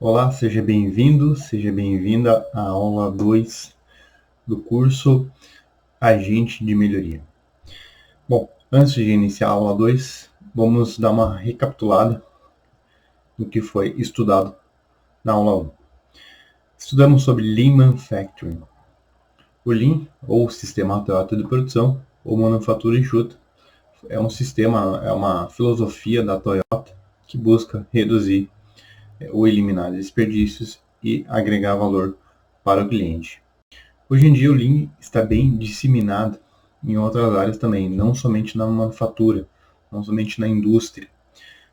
Olá, seja bem-vindo, seja bem-vinda à aula 2 do curso Agente de Melhoria. Bom, antes de iniciar a aula 2, vamos dar uma recapitulada do que foi estudado na aula 1. Estudamos sobre Lean Manufacturing. O Lean, ou Sistema Toyota de Produção, ou Manufatura Enxuta, é um sistema, é uma filosofia da Toyota que busca reduzir ou eliminar desperdícios e agregar valor para o cliente. Hoje em dia o Lean está bem disseminado em outras áreas também, não somente na manufatura, não somente na indústria.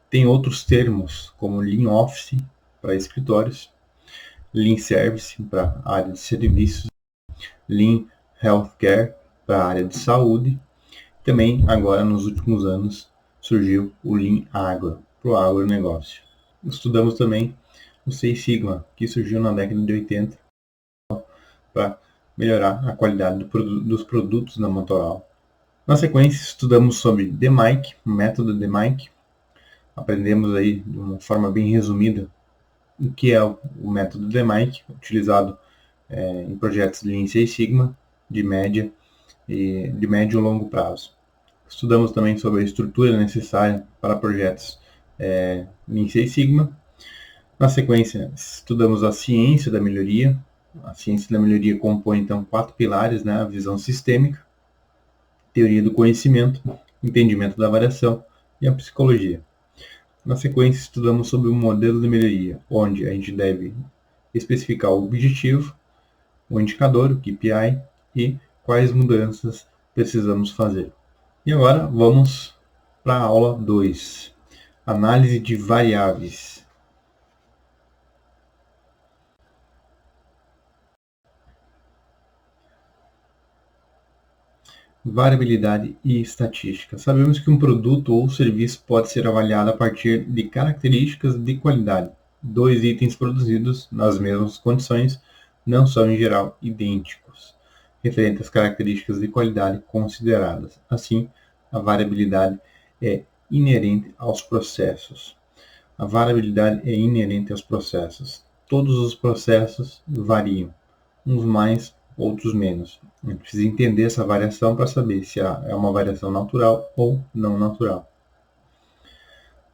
Tem outros termos, como Lean Office para escritórios, Lean Service para a área de serviços, Lean Healthcare para a área de saúde. Também, agora, nos últimos anos, surgiu o Lean Agro, para o agronegócio. Estudamos também o Six Sigma, que surgiu na década de 80 para melhorar a qualidade dos produtos da Motorola. Na sequência, estudamos sobre DMAIC, o método DMAIC. Aprendemos aí de uma forma bem resumida o que é o método DMAIC, utilizado em projetos de Lean Six Sigma, de média e longo prazo. Estudamos também sobre a estrutura necessária para projetos Lean Six Sigma. Na sequência, estudamos a ciência da melhoria. A ciência da melhoria compõe, então, 4 pilares, né? A visão sistêmica, teoria do conhecimento, entendimento da variação e a psicologia. Na sequência, estudamos sobre o modelo de melhoria, onde a gente deve especificar o objetivo, o indicador, o KPI, e quais mudanças precisamos fazer. E agora vamos para a aula 2, análise de variáveis. Variabilidade e estatística. Sabemos que um produto ou serviço pode ser avaliado a partir de características de qualidade. Dois itens produzidos nas mesmas condições não são, em geral, idênticos, referente às características de qualidade consideradas. Assim, a variabilidade é inerente aos processos. A variabilidade é inerente aos processos. Todos os processos variam, uns mais, outros menos. A gente precisa entender essa variação para saber se é uma variação natural ou não natural.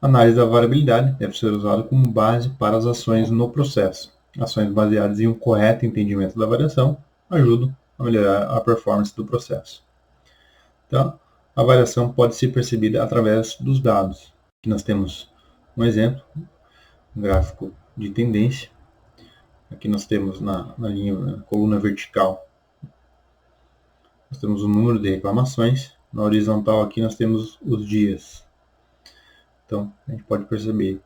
A análise da variabilidade deve ser usada como base para as ações no processo. Ações baseadas em um correto entendimento da variação ajudam a melhorar a performance do processo. Então, a variação pode ser percebida através dos dados. Aqui nós temos um exemplo, um gráfico de tendência. Aqui nós temos na coluna vertical, nós temos o número de reclamações. Na horizontal aqui nós temos os dias. Então, a gente pode perceber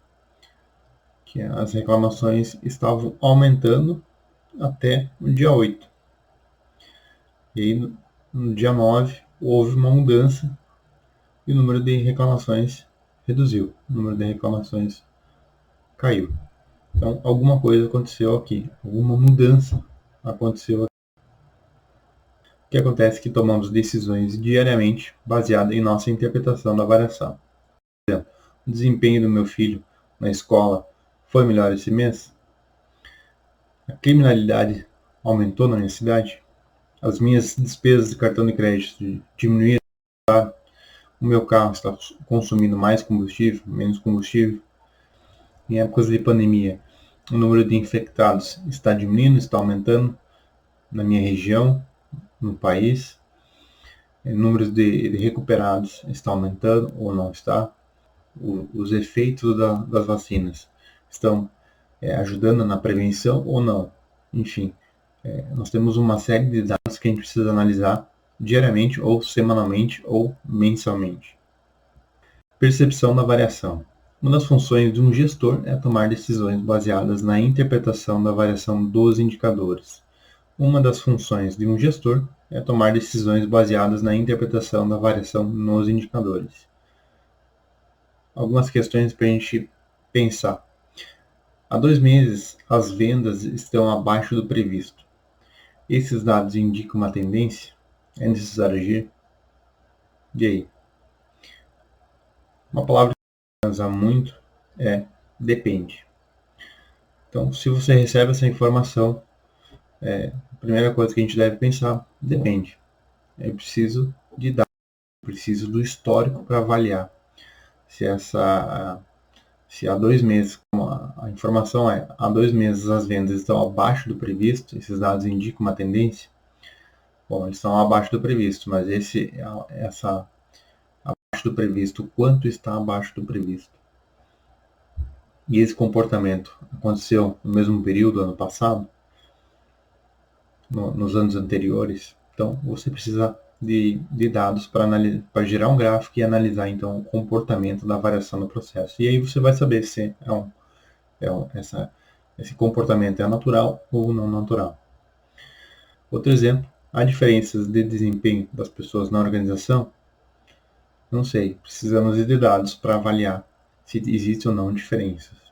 que as reclamações estavam aumentando até o dia 8. E aí, no dia 9, houve uma mudança e o número de reclamações reduziu. O número de reclamações caiu. Então, alguma coisa aconteceu aqui. Alguma mudança aconteceu aqui. O que acontece é que tomamos decisões diariamente baseadas em nossa interpretação da variação. Por exemplo, o desempenho do meu filho na escola foi melhor esse mês? A criminalidade aumentou na minha cidade? As minhas despesas de cartão de crédito diminuíram? O meu carro está consumindo mais combustível, menos combustível? Em épocas de pandemia, o número de infectados está diminuindo, está aumentando na minha região, no país? O número de recuperados está aumentando ou não está? Os efeitos das vacinas estão ajudando na prevenção ou não? Enfim, nós temos uma série de dados que a gente precisa analisar diariamente, ou semanalmente, ou mensalmente. Percepção da variação. Uma das funções de um gestor é tomar decisões baseadas na interpretação da variação dos indicadores. Uma das funções de um gestor é tomar decisões baseadas na interpretação da variação nos indicadores. Algumas questões para a gente pensar. Há 2 meses, as vendas estão abaixo do previsto. Esses dados indicam uma tendência? É necessário agir? E aí? Uma palavra que se usa muito é depende. Então, se você recebe essa informação, a primeira coisa que a gente deve pensar, depende. Eu preciso de dados, preciso do histórico para avaliar se há 2 meses, como a informação é, há 2 meses as vendas estão abaixo do previsto, esses dados indicam uma tendência. Bom, eles estão abaixo do previsto, mas abaixo do previsto, quanto está abaixo do previsto? E esse comportamento aconteceu no mesmo período ano passado, nos anos anteriores. Então, você precisa de dados para gerar um gráfico e analisar então o comportamento da variação no processo. E aí você vai saber se esse comportamento é natural ou não natural. Outro exemplo, há diferenças de desempenho das pessoas na organização? Não sei, precisamos de dados para avaliar se existe ou não diferenças.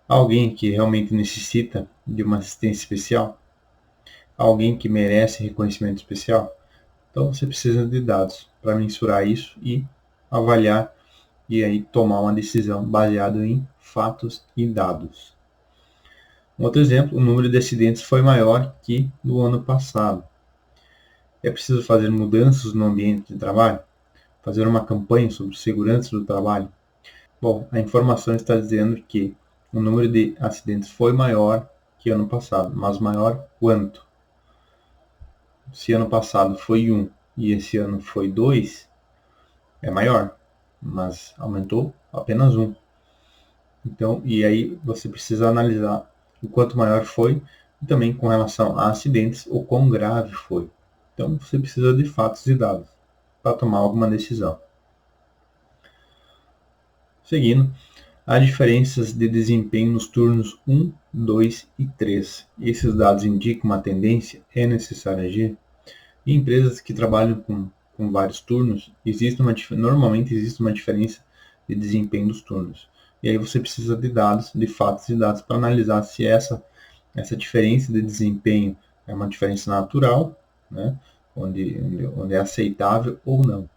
Alguém que realmente necessita de uma assistência especial? Alguém que merece reconhecimento especial? Então você precisa de dados para mensurar isso e avaliar e aí tomar uma decisão baseada em fatos e dados. Um outro exemplo, o número de acidentes foi maior que no ano passado. É preciso fazer mudanças no ambiente de trabalho? Fazer uma campanha sobre segurança do trabalho? Bom, a informação está dizendo que o número de acidentes foi maior que ano passado, mas maior quanto? Se ano passado foi 1 e esse ano foi 2, é maior, mas aumentou apenas 1. Então, e aí você precisa analisar o quanto maior foi e também com relação a acidentes, o quão grave foi. Então, você precisa de fatos e dados para tomar alguma decisão. Seguindo, há diferenças de desempenho nos turnos 1, 2 e 3. Esses dados indicam uma tendência, é necessário agir? Em empresas que trabalham com vários turnos, normalmente existe uma diferença de desempenho dos turnos. E aí você precisa de dados, de fatos e dados para analisar se essa diferença de desempenho é uma diferença natural, né, onde é aceitável ou não.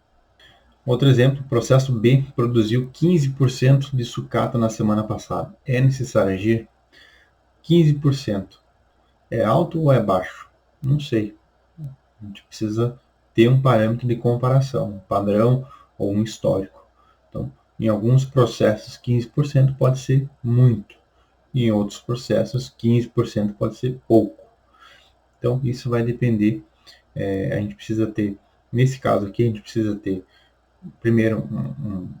Outro exemplo, o processo B produziu 15% de sucata na semana passada. É necessário agir? 15%. É alto ou é baixo? Não sei. A gente precisa ter um parâmetro de comparação, um padrão ou um histórico. Então, em alguns processos, 15% pode ser muito. E em outros processos, 15% pode ser pouco. Então, isso vai depender. A gente precisa ter, nesse caso aqui, a gente precisa ter primeiro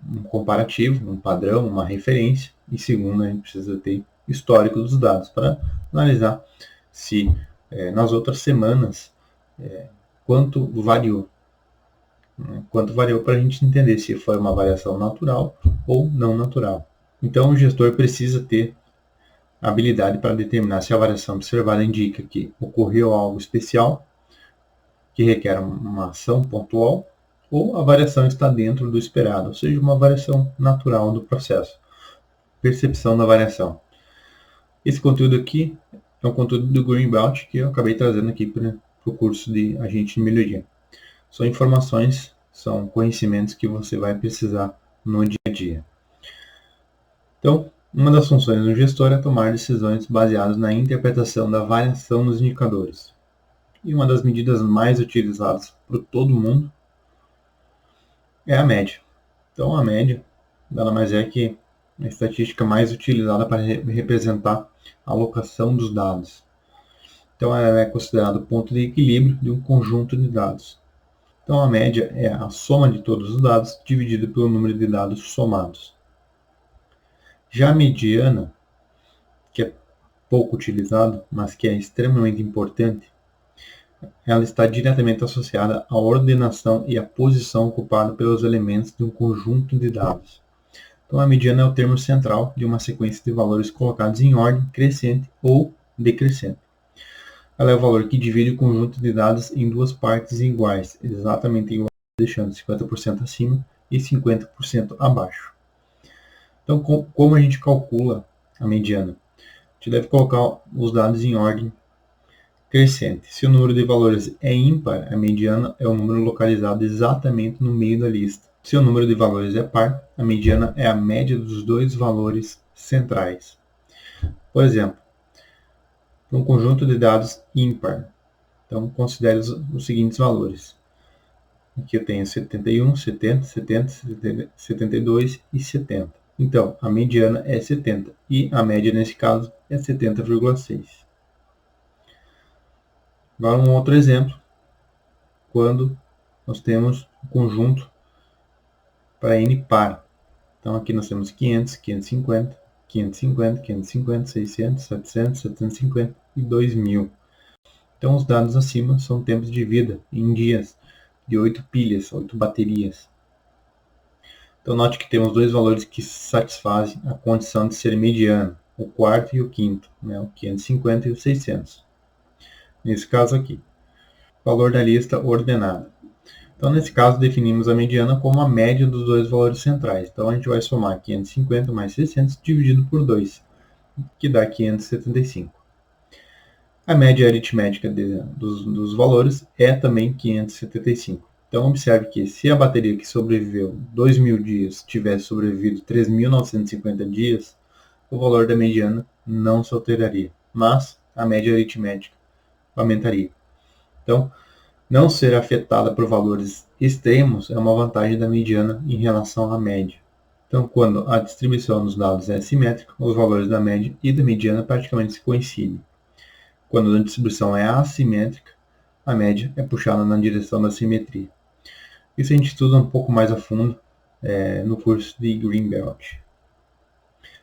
um comparativo, um padrão, uma referência, e segundo, a gente precisa ter histórico dos dados para analisar se nas outras semanas quanto variou. Quanto variou para a gente entender se foi uma variação natural ou não natural. Então, o gestor precisa ter habilidade para determinar se a variação observada indica que ocorreu algo especial, que requer uma ação pontual, ou a variação está dentro do esperado, ou seja, uma variação natural do processo. Percepção da variação. Esse conteúdo aqui é um conteúdo do Greenbelt que eu acabei trazendo aqui para o curso de agente de melhoria. São informações, são conhecimentos que você vai precisar no dia a dia. Então, uma das funções do gestor é tomar decisões baseadas na interpretação da variação nos indicadores. E uma das medidas mais utilizadas por todo mundo é a média. Então, a média nada mais é que a estatística mais utilizada para representar a alocação dos dados. Então, ela é considerada o ponto de equilíbrio de um conjunto de dados. Então, a média é a soma de todos os dados dividido pelo número de dados somados. Já a mediana, que é pouco utilizado, mas que é extremamente importante, ela está diretamente associada à ordenação e à posição ocupada pelos elementos de um conjunto de dados. Então, a mediana é o termo central de uma sequência de valores colocados em ordem crescente ou decrescente. Ela é o valor que divide o conjunto de dados em duas partes iguais, exatamente iguais, deixando 50% acima e 50% abaixo. Então, como a gente calcula a mediana? A gente deve colocar os dados em ordem crescente. Se o número de valores é ímpar, a mediana é o número localizado exatamente no meio da lista. Se o número de valores é par, a mediana é a média dos dois valores centrais. Por exemplo, um conjunto de dados ímpar. Então, considere os seguintes valores. Aqui eu tenho 71, 70, 70, 72 e 70. Então, a mediana é 70 e a média, nesse caso, é 70,6. Agora, um outro exemplo, quando nós temos um conjunto para n par. Então, aqui nós temos 500, 550, 550, 550, 600, 700, 750 e 2000. Então, os dados acima são tempos de vida em dias de 8 pilhas, 8 baterias. Então, note que temos dois valores que satisfazem a condição de ser mediano, o quarto e o quinto, né? O 550 e o 600. Nesse caso aqui, valor da lista ordenada. Então, nesse caso, definimos a mediana como a média dos dois valores centrais. Então, a gente vai somar 550 mais 600 dividido por 2, que dá 575. A média aritmética dos valores é também 575. Então, observe que se a bateria que sobreviveu 2.000 dias tivesse sobrevivido 3.950 dias, o valor da mediana não se alteraria, mas a média aritmética aumentaria. Então, não ser afetada por valores extremos é uma vantagem da mediana em relação à média. Então, quando a distribuição dos dados é assimétrica, os valores da média e da mediana praticamente se coincidem. Quando a distribuição é assimétrica, a média é puxada na direção da simetria. Isso a gente estuda um pouco mais a fundo no curso de Greenbelt.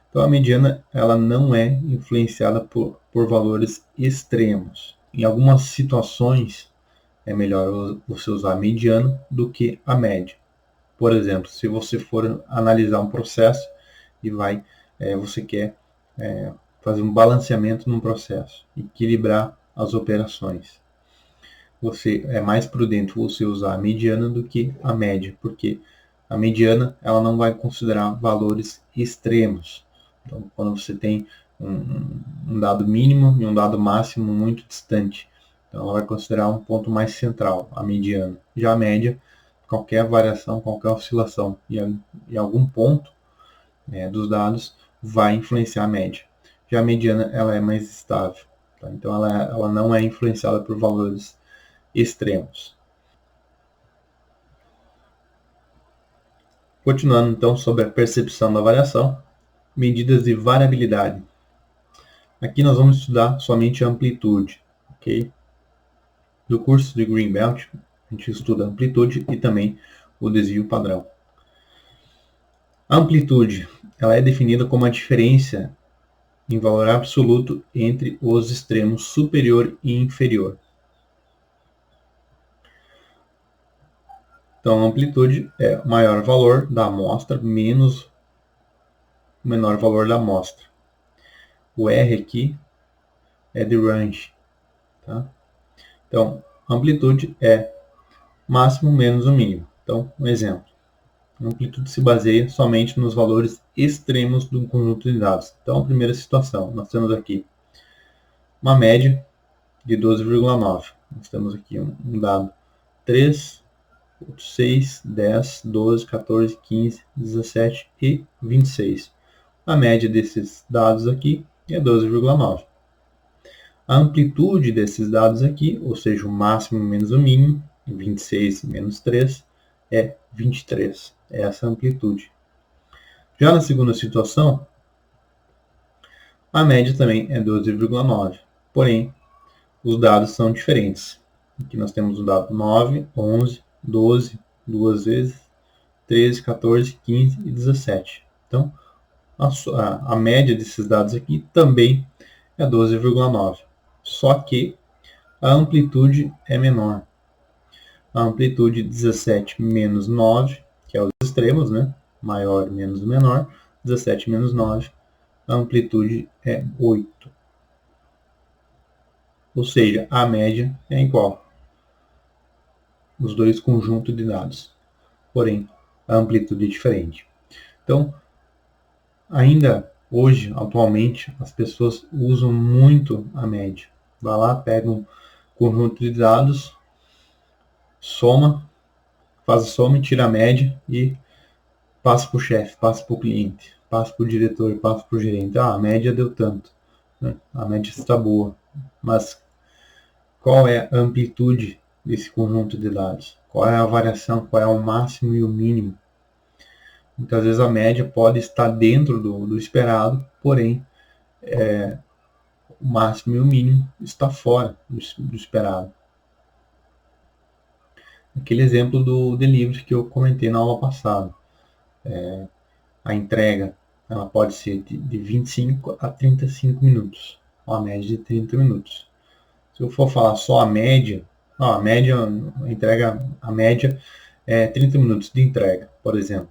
Então, a mediana ela não é influenciada por valores extremos. Em algumas situações, é melhor você usar a mediana do que a média. Por exemplo, se você for analisar um processo e você quer fazer um balanceamento num processo, equilibrar as operações. É mais prudente você usar a mediana do que a média, porque a mediana ela não vai considerar valores extremos. Então, quando você tem um dado mínimo e um dado máximo muito distante, então ela vai considerar um ponto mais central, a mediana. Já a média, qualquer variação, qualquer oscilação em algum ponto dos dados vai influenciar a média. Já a mediana ela é mais estável, tá? Então ela não é influenciada por valores extremos. Continuando então sobre a percepção da variação, medidas de variabilidade. Aqui nós vamos estudar somente a amplitude, ok? No curso de Greenbelt, a gente estuda a amplitude e também o desvio padrão. A amplitude ela é definida como a diferença em valor absoluto entre os extremos superior e inferior. Então, a amplitude é o maior valor da amostra menos o menor valor da amostra. O R aqui é de range. Tá? Então, a amplitude é máximo menos o mínimo. Então, um exemplo. A amplitude se baseia somente nos valores extremos de um conjunto de dados. Então, a primeira situação, nós temos aqui uma média de 12,9. Nós temos aqui um dado 3, 6, 10, 12, 14, 15, 17 e 26. A média desses dados aqui é 12,9. A amplitude desses dados aqui, ou seja, o máximo menos o mínimo, 26 menos 3, é 23. É essa a amplitude. Já na segunda situação, a média também é 12,9. Porém, os dados são diferentes. Aqui nós temos o dado 9, 11, 12, duas vezes, 13, 14, 15 e 17. Então, a média desses dados aqui também é 12,9. Só que a amplitude é menor. A amplitude 17 menos 9, que é os extremos, né? Maior menos menor, 17 menos 9, a amplitude é 8. Ou seja, a média é igual. Os dois conjuntos de dados. Porém, a amplitude é diferente. Então, ainda hoje, atualmente, as pessoas usam muito a média. Vai lá, pega um conjunto de dados, soma, faz a soma, tira a média e passa para o chefe, passa para o cliente, passa para o diretor, passa para o gerente. A média deu tanto. né? A média está boa, mas qual é a amplitude desse conjunto de dados? Qual é a variação? Qual é o máximo e o mínimo? Muitas vezes a média pode estar dentro do esperado, porém o máximo e o mínimo está fora do esperado. Aquele exemplo do delivery que eu comentei na aula passada. A entrega ela pode ser de 25 a 35 minutos, uma média de 30 minutos. Se eu for falar só a média, a entrega, a média é 30 minutos de entrega, por exemplo.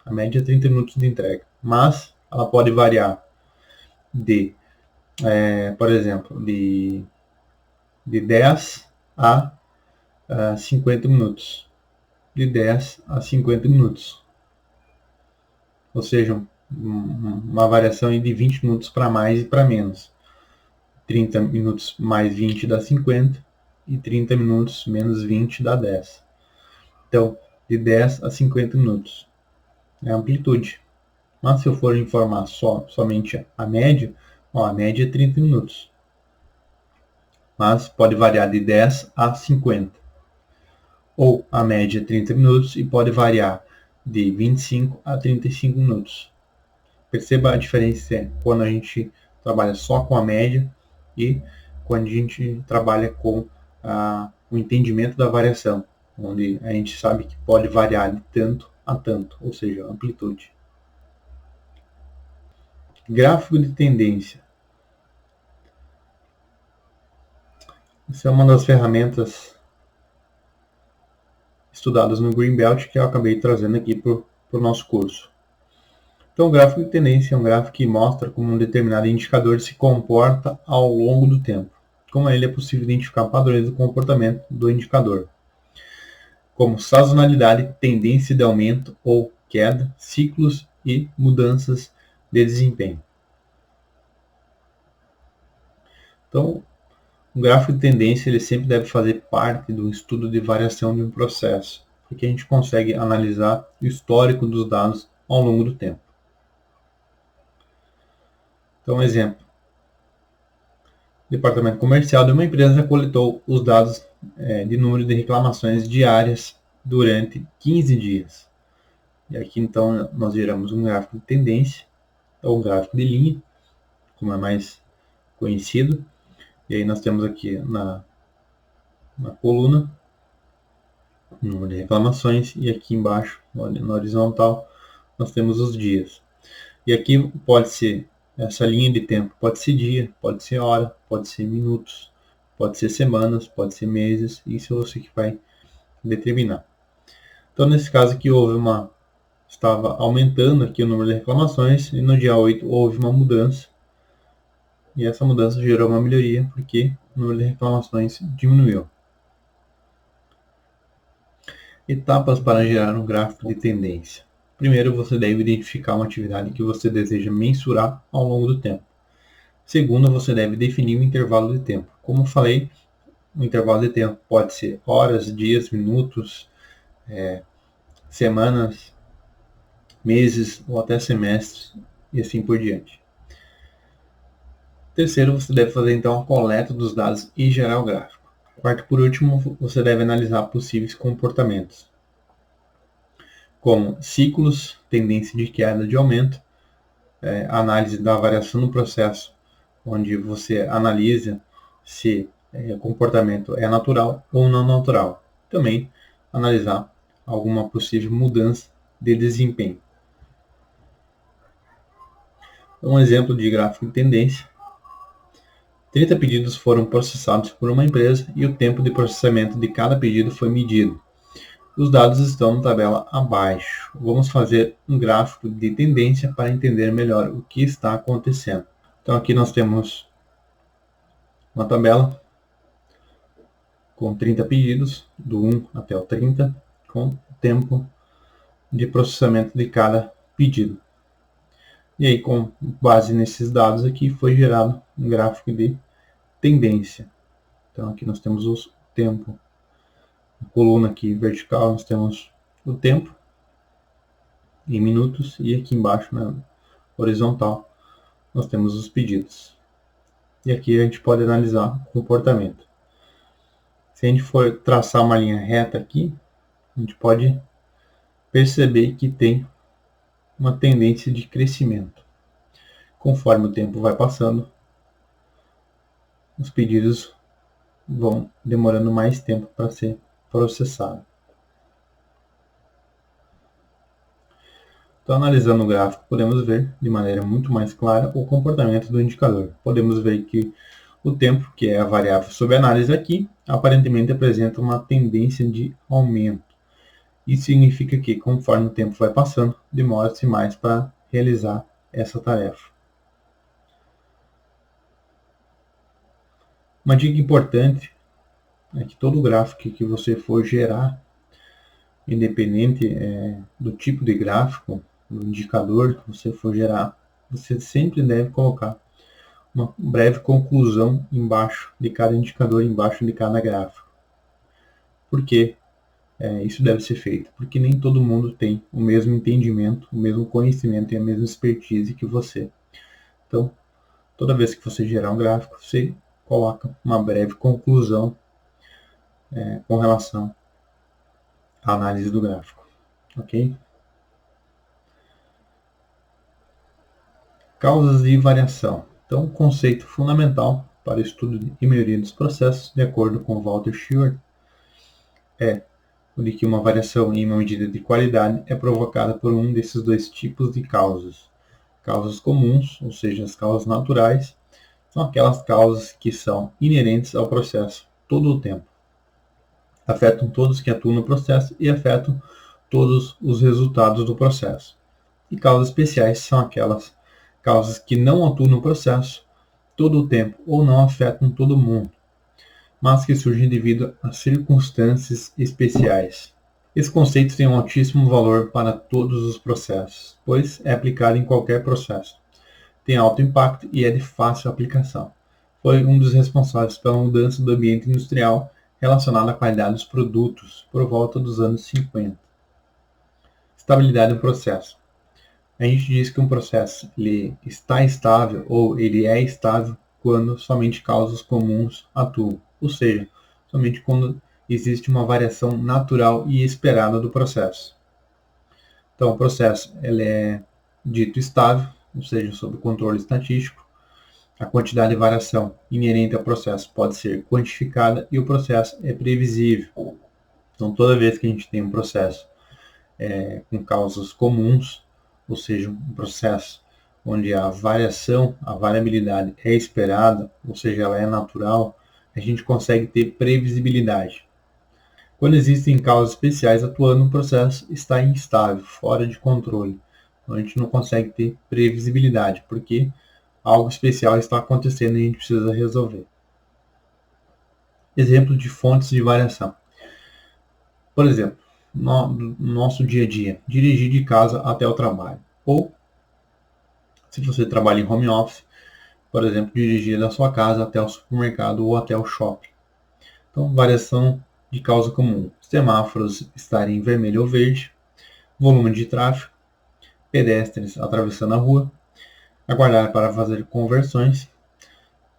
A média é 30 minutos de entrega, mas ela pode variar por exemplo, de 10 a 50 minutos. De 10 a 50 minutos. Ou seja, uma variação de 20 minutos para mais e para menos. 30 minutos mais 20 dá 50 e 30 minutos menos 20 dá 10. Então, de 10 a 50 minutos é a amplitude. Mas se eu for informar somente a média é 30 minutos. Mas pode variar de 10 a 50. Ou a média é 30 minutos e pode variar de 25 a 35 minutos. Perceba a diferença quando a gente trabalha só com a média e quando a gente trabalha com o entendimento da variação, onde a gente sabe que pode variar de tanto a tanto, ou seja, amplitude. Gráfico de tendência. Essa é uma das ferramentas estudadas no Greenbelt que eu acabei trazendo aqui para o nosso curso. Então, o gráfico de tendência é um gráfico que mostra como um determinado indicador se comporta ao longo do tempo. Com ele é possível identificar padrões do comportamento do indicador, como sazonalidade, tendência de aumento ou queda, ciclos e mudanças de desempenho. Então, o gráfico de tendência ele sempre deve fazer parte do estudo de variação de um processo, porque a gente consegue analisar o histórico dos dados ao longo do tempo. Então, um exemplo. O departamento comercial de uma empresa coletou os dados de número de reclamações diárias durante 15 dias. E aqui, então, nós geramos um gráfico de tendência, ou um gráfico de linha, como é mais conhecido. E aí nós temos aqui na coluna o número de reclamações e aqui embaixo, na horizontal, nós temos os dias. E aqui pode ser, essa linha de tempo pode ser dia, pode ser hora, pode ser minutos, pode ser semanas, pode ser meses, isso é você que vai determinar. Então, nesse caso aqui, estava aumentando aqui o número de reclamações e no dia 8 houve uma mudança. E essa mudança gerou uma melhoria porque o número de reclamações diminuiu. Etapas para gerar um gráfico de tendência. Primeiro, você deve identificar uma atividade que você deseja mensurar ao longo do tempo. Segundo, você deve definir um intervalo de tempo. Como falei, o intervalo de tempo pode ser horas, dias, minutos, semanas, meses ou até semestres e assim por diante. Terceiro, você deve fazer então a coleta dos dados e gerar o gráfico. Quarto, por último, você deve analisar possíveis comportamentos, como ciclos, tendência de queda, de aumento, análise da variação no processo, onde você analisa se o comportamento é natural ou não natural. Também analisar alguma possível mudança de desempenho. Um exemplo de gráfico de tendência. 30 pedidos foram processados por uma empresa e o tempo de processamento de cada pedido foi medido. Os dados estão na tabela abaixo. Vamos fazer um gráfico de tendência para entender melhor o que está acontecendo. Então aqui nós temos uma tabela com 30 pedidos, do 1 até o 30, com o tempo de processamento de cada pedido. E aí, com base nesses dados aqui, foi gerado um gráfico de tendência. Então aqui nós temos o tempo. Na coluna aqui vertical nós temos o tempo em minutos e aqui embaixo na horizontal nós temos os pedidos. e aqui a gente pode analisar o comportamento. Se a gente for traçar uma linha reta aqui, a gente pode perceber que tem uma tendência de crescimento. Conforme o tempo vai passando, os pedidos vão demorando mais tempo para ser processado. Então, analisando o gráfico, podemos ver de maneira muito mais clara o comportamento do indicador. Podemos ver que o tempo, que é a variável sob análise aqui, aparentemente apresenta uma tendência de aumento. Isso significa que, conforme o tempo vai passando, demora-se mais para realizar essa tarefa. Uma dica importante é que todo gráfico que você for gerar, independente do tipo de gráfico, do indicador que você for gerar, você sempre deve colocar uma breve conclusão embaixo de cada indicador, embaixo de cada gráfico. Por que isso deve ser feito? Porque nem todo mundo tem o mesmo entendimento, o mesmo conhecimento e a mesma expertise que você. Então, toda vez que você gerar um gráfico, você coloca uma breve conclusão com relação à análise do gráfico, ok? Causas de variação. Então, o conceito fundamental para o estudo e maioria dos processos, de acordo com Walter Shewhart, é o de que uma variação em uma medida de qualidade é provocada por um desses dois tipos de causas. Causas comuns, ou seja, as causas naturais, são aquelas causas que são inerentes ao processo todo o tempo. Afetam todos que atuam no processo e afetam todos os resultados do processo. E causas especiais são aquelas causas que não atuam no processo todo o tempo ou não afetam todo mundo, mas que surgem devido a circunstâncias especiais. Esse conceito tem um altíssimo valor para todos os processos, pois é aplicado em qualquer processo. Tem alto impacto e é de fácil aplicação. Foi um dos responsáveis pela mudança do ambiente industrial relacionado à qualidade dos produtos por volta dos anos 50. Estabilidade do processo. A gente diz que um processo ele está estável ou ele é estável quando somente causas comuns atuam, ou seja, somente quando existe uma variação natural e esperada do processo. Então, o processo ele é dito estável, ou seja, sob controle estatístico. A quantidade de variação inerente ao processo pode ser quantificada e o processo é previsível. Então, toda vez que a gente tem um processo com causas comuns, ou seja, um processo onde a variação, a variabilidade é esperada, ou seja, ela é natural, a gente consegue ter previsibilidade. Quando existem causas especiais atuando, o processo está instável, fora de controle. Então, a gente não consegue ter previsibilidade, porque algo especial está acontecendo e a gente precisa resolver. Exemplo de fontes de variação. Por exemplo, no nosso dia a dia, dirigir de casa até o trabalho. Ou, se você trabalha em home office, por exemplo, dirigir da sua casa até o supermercado ou até o shopping. Então, variação de causa comum. Semáforos estarem em vermelho ou verde, volume de tráfego, pedestres atravessando a rua, aguardar para fazer conversões.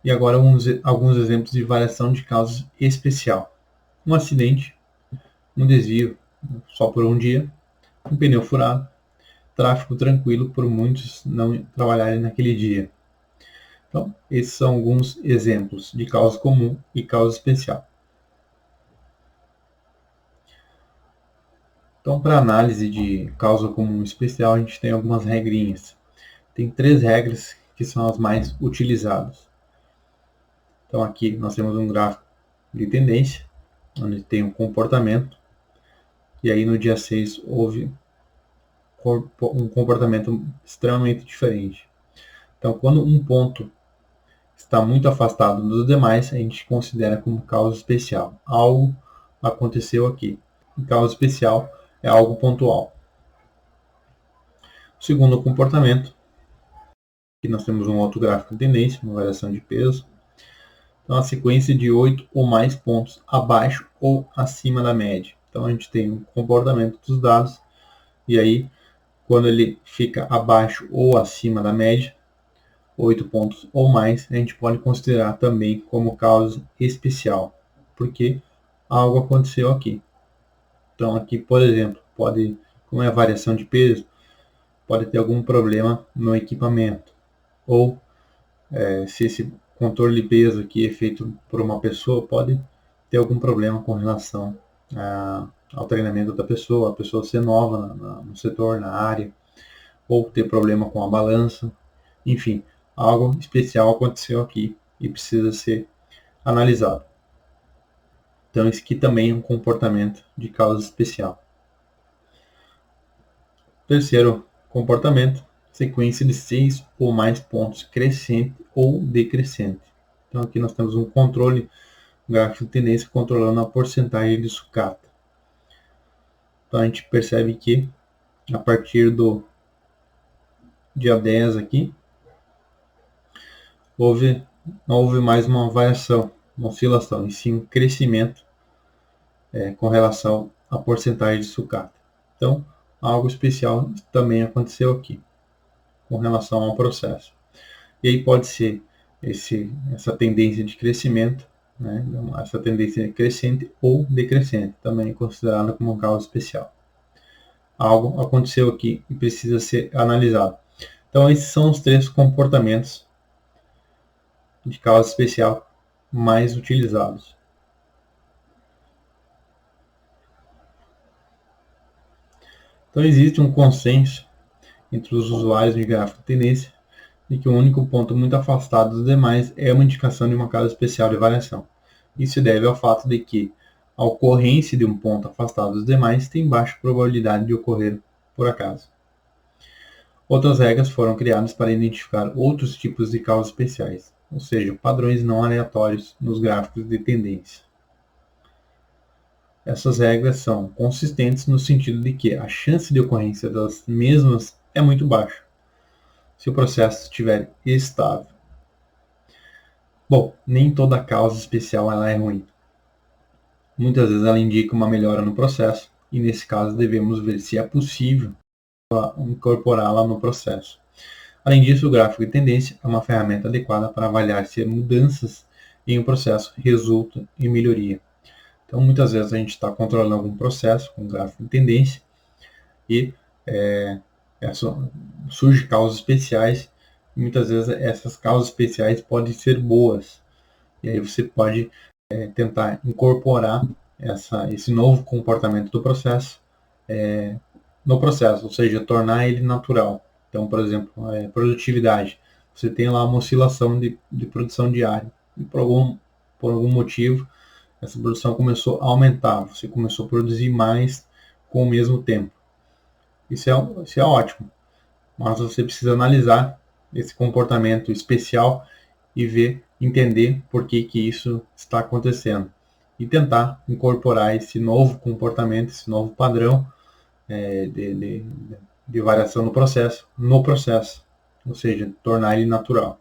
E agora alguns exemplos de variação de causa especial. Um acidente, um desvio só por um dia, um pneu furado, tráfego tranquilo por muitos não trabalharem naquele dia. Então, esses são alguns exemplos de causa comum e causa especial. Então, para análise de causa comum e especial, a gente tem algumas regrinhas. Tem 3 regras que são as mais utilizadas. Então, aqui nós temos um gráfico de tendência, onde tem um comportamento, e aí no dia 6 houve um comportamento extremamente diferente. Então, quando um ponto está muito afastado dos demais, a gente considera como causa especial. Algo aconteceu aqui. E causa especial é algo pontual. O segundo comportamento, aqui nós temos um outro gráfico de tendência, uma variação de peso. Então, a sequência de 8 ou mais pontos abaixo ou acima da média. Então, a gente tem um comportamento dos dados, e aí, quando ele fica abaixo ou acima da média, 8 pontos ou mais, a gente pode considerar também como causa especial, porque algo aconteceu aqui. Então aqui, por exemplo, como é a variação de peso, pode ter algum problema no equipamento, ou se esse controle de peso aqui é feito por uma pessoa, pode ter algum problema com relação ao treinamento da pessoa, a pessoa ser nova no setor, na área, ou ter problema com a balança, enfim, algo especial aconteceu aqui e precisa ser analisado. Então, esse aqui também é um comportamento de causa especial. Terceiro comportamento, sequência de 6 ou mais pontos crescente ou decrescente. Então, aqui nós temos um controle, um gráfico de tendência controlando a porcentagem de sucata. Então, a gente percebe que a partir do dia 10 aqui, não houve mais uma variação, uma oscilação, e sim um crescimento com relação à porcentagem de sucata. Então, algo especial também aconteceu aqui, com relação ao processo. E aí pode ser essa tendência de crescimento, né, essa tendência crescente ou decrescente, também considerada como um causa especial. Algo aconteceu aqui e precisa ser analisado. Então, esses são os 3 comportamentos de causa especial mais utilizados. Então, existe um consenso entre os usuários de gráfico de tendência de que o único ponto muito afastado dos demais é uma indicação de uma causa especial de variação. Isso se deve ao fato de que a ocorrência de um ponto afastado dos demais tem baixa probabilidade de ocorrer por acaso. Outras regras foram criadas para identificar outros tipos de causas especiais, ou seja, padrões não aleatórios nos gráficos de tendência. Essas regras são consistentes no sentido de que a chance de ocorrência das mesmas é muito baixa, se o processo estiver estável. Bom, nem toda causa especial ela é ruim. Muitas vezes ela indica uma melhora no processo, e nesse caso devemos ver se é possível incorporá-la no processo. Além disso, o gráfico de tendência é uma ferramenta adequada para avaliar se mudanças em um processo resultam em melhoria. Então, muitas vezes a gente está controlando algum processo com gráfico de tendência e surgem causas especiais. E muitas vezes essas causas especiais podem ser boas. E aí você pode tentar incorporar esse novo comportamento do processo no processo, ou seja, tornar ele natural. Então, por exemplo, produtividade. Você tem lá uma oscilação de produção diária. E por algum motivo, essa produção começou a aumentar. Você começou a produzir mais com o mesmo tempo. Isso é ótimo. Mas você precisa analisar esse comportamento especial e entender por que isso está acontecendo. E tentar incorporar esse novo comportamento, esse novo padrão de variação no processo, ou seja, tornar ele natural.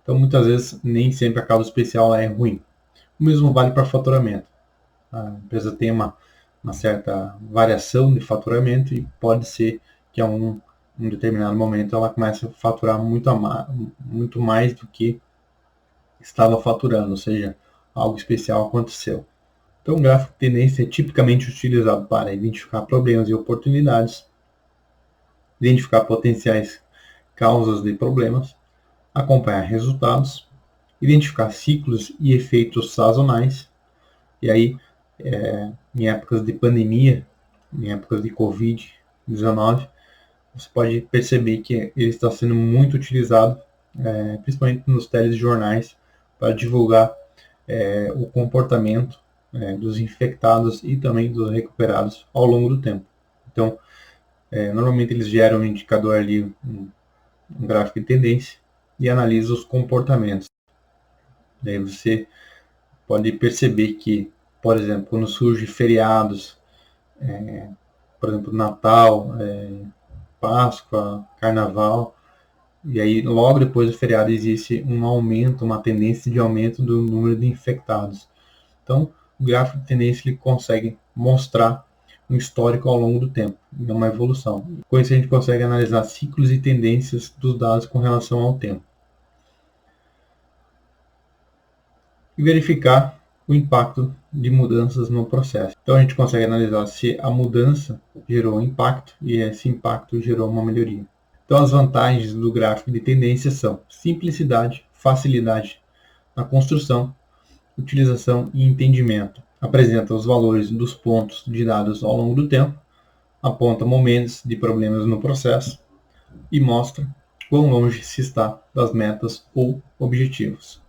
Então, muitas vezes, nem sempre a causa especial é ruim. O mesmo vale para faturamento. A empresa tem uma certa variação de faturamento e pode ser que em um determinado momento ela comece a faturar muito mais do que estava faturando, ou seja, algo especial aconteceu. Então, o gráfico de tendência é tipicamente utilizado para identificar problemas e oportunidades, identificar potenciais causas de problemas, acompanhar resultados, identificar ciclos e efeitos sazonais. E aí, em épocas de pandemia, em épocas de Covid-19, você pode perceber que ele está sendo muito utilizado, principalmente nos telejornais, para divulgar o comportamento dos infectados e também dos recuperados ao longo do tempo. Então, normalmente eles geram um indicador ali, um gráfico de tendência, e analisa os comportamentos. Daí você pode perceber que, por exemplo, quando surgem feriados, por exemplo, Natal, Páscoa, Carnaval, e aí logo depois do feriado existe um aumento, uma tendência de aumento do número de infectados. Então, o gráfico de tendência ele consegue mostrar um histórico ao longo do tempo, e uma evolução. Com isso a gente consegue analisar ciclos e tendências dos dados com relação ao tempo. E verificar o impacto de mudanças no processo. Então a gente consegue analisar se a mudança gerou impacto e esse impacto gerou uma melhoria. Então as vantagens do gráfico de tendência são simplicidade, facilidade na construção, utilização e entendimento. Apresenta os valores dos pontos de dados ao longo do tempo, aponta momentos de problemas no processo e mostra quão longe se está das metas ou objetivos.